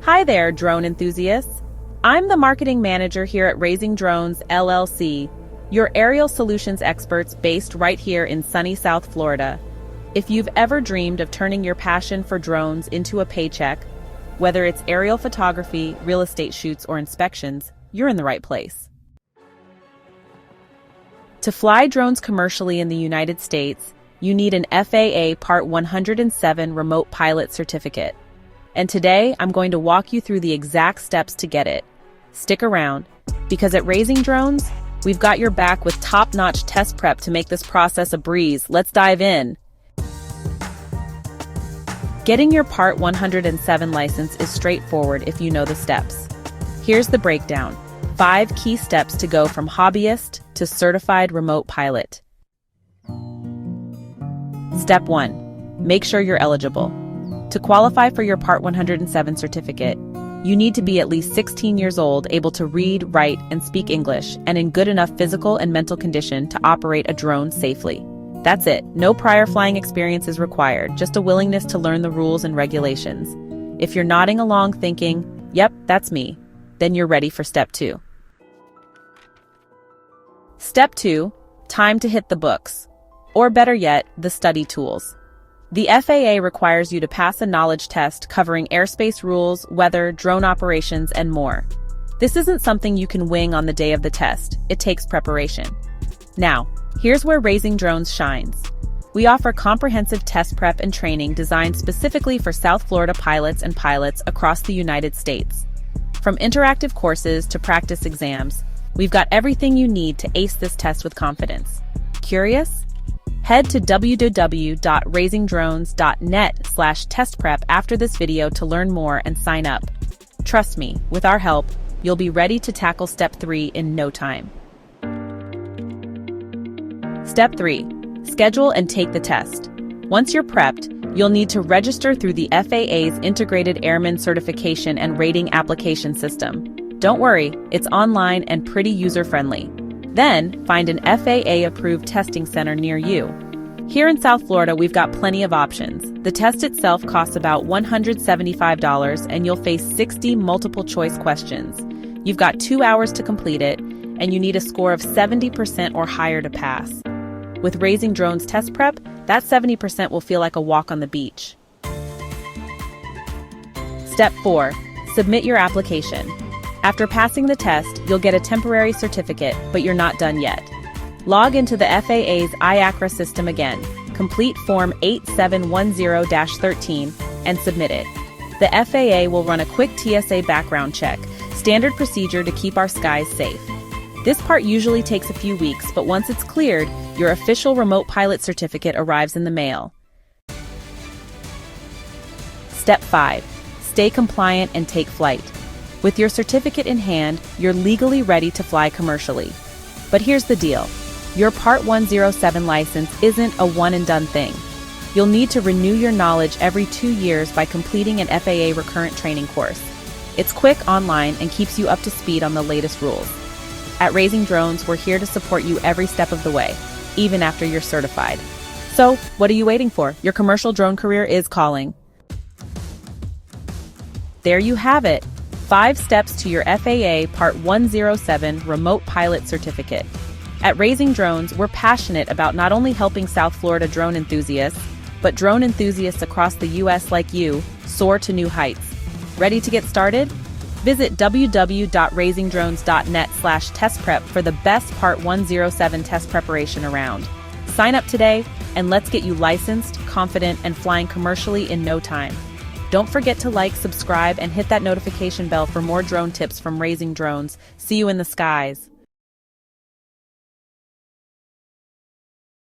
Hi there, drone enthusiasts. I'm the marketing manager here at Raising Drones, LLC, your aerial solutions experts based right here in sunny South Florida. If you've ever dreamed of turning your passion for drones into a paycheck, whether it's aerial photography, real estate shoots, or inspections, you're in the right place. To fly drones commercially in the United States, you need an FAA Part 107 remote pilot certificate. And today, I'm going to walk you through the exact steps to get it. Stick around, because at Raising Drones, we've got your back with top-notch test prep to make this process a breeze. Let's dive in. Getting your Part 107 license is straightforward if you know the steps. Here's the breakdown. 5 key steps to go from hobbyist to certified remote pilot. Step 1. Make sure you're eligible. To qualify for your Part 107 certificate, you need to be at least 16 years old, able to read, write, and speak English, and in good enough physical and mental condition to operate a drone safely. That's it. No prior flying experience is required, just a willingness to learn the rules and regulations. If you're nodding along thinking, yep, that's me, then you're ready for Step 2. Step 2. Time to hit the books. Or better yet, the study tools. The FAA requires you to pass a knowledge test covering airspace rules, weather, drone operations, and more. This isn't something you can wing on the day of the test. It takes preparation. Now, here's where Raising Drones shines. We offer comprehensive test prep and training designed specifically for South Florida pilots and pilots across the United States. From interactive courses to practice exams, we've got everything you need to ace this test with confidence. Curious? Head to www.raisingdrones.net/testprep after this video to learn more and sign up. Trust me, with our help, you'll be ready to tackle Step 3 in no time. Step 3. Schedule and take the test. Once you're prepped, you'll need to register through the FAA's Integrated Airman Certification and Rating Application System. Don't worry, it's online and pretty user-friendly. Then, find an FAA-approved testing center near you. Here in South Florida, we've got plenty of options. The test itself costs about $175, and you'll face 60 multiple-choice questions. You've got 2 hours to complete it, and you need a score of 70% or higher to pass. With Raising Drones test prep, that 70% will feel like a walk on the beach. Step 4. Submit your application. After passing the test, you'll get a temporary certificate, but you're not done yet. Log into the FAA's IACRA system again, complete Form 8710-13, and submit it. The FAA will run a quick TSA background check, standard procedure to keep our skies safe. This part usually takes a few weeks, but once it's cleared, your official remote pilot certificate arrives in the mail. Step 5. Stay compliant and take flight. With your certificate in hand, you're legally ready to fly commercially. But here's the deal. Your Part 107 license isn't a one-and-done thing. You'll need to renew your knowledge every 2 years by completing an FAA recurrent training course. It's quick, online, and keeps you up to speed on the latest rules. At Raising Drones, we're here to support you every step of the way, even after you're certified. So, what are you waiting for? Your commercial drone career is calling. There you have it. 5 steps to your FAA Part 107 Remote Pilot Certificate. At Raising Drones, we're passionate about not only helping South Florida drone enthusiasts, but drone enthusiasts across the U.S. like you soar to new heights. Ready to get started? Visit www.raisingdrones.net/testprep for the best Part 107 test preparation around. Sign up today, and let's get you licensed, confident, and flying commercially in no time. Don't forget to like, subscribe, and hit that notification bell for more drone tips from Raising Drones. See you in the skies.